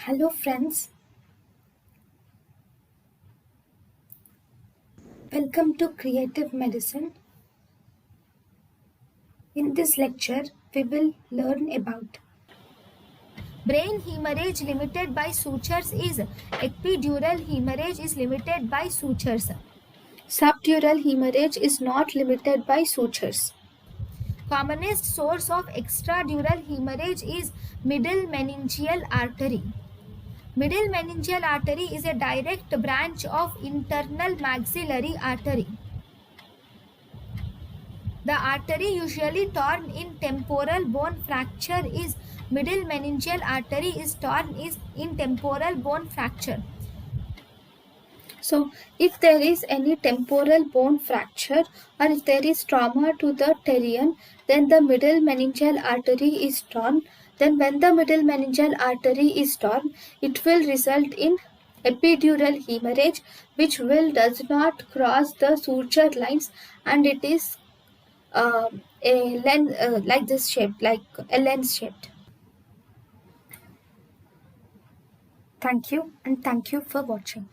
Hello friends, welcome to Creative Medicine. In this lecture, we will learn about brain hemorrhage limited by sutures is epidural hemorrhage is limited by sutures. Subdural hemorrhage is not limited by sutures. Commonest source of extradural hemorrhage is middle meningeal artery. Middle meningeal artery is a direct branch of internal maxillary artery. The artery usually torn in temporal bone fracture is middle meningeal artery is torn in temporal bone fracture. So, if there is any temporal bone fracture or if there is trauma to the terion, then the middle meningeal artery is torn. Then when the middle meningeal artery is torn, it will result in epidural hemorrhage, which does not cross the suture lines, and it is like this shape, like a lens shaped. Thank you, and thank you for watching.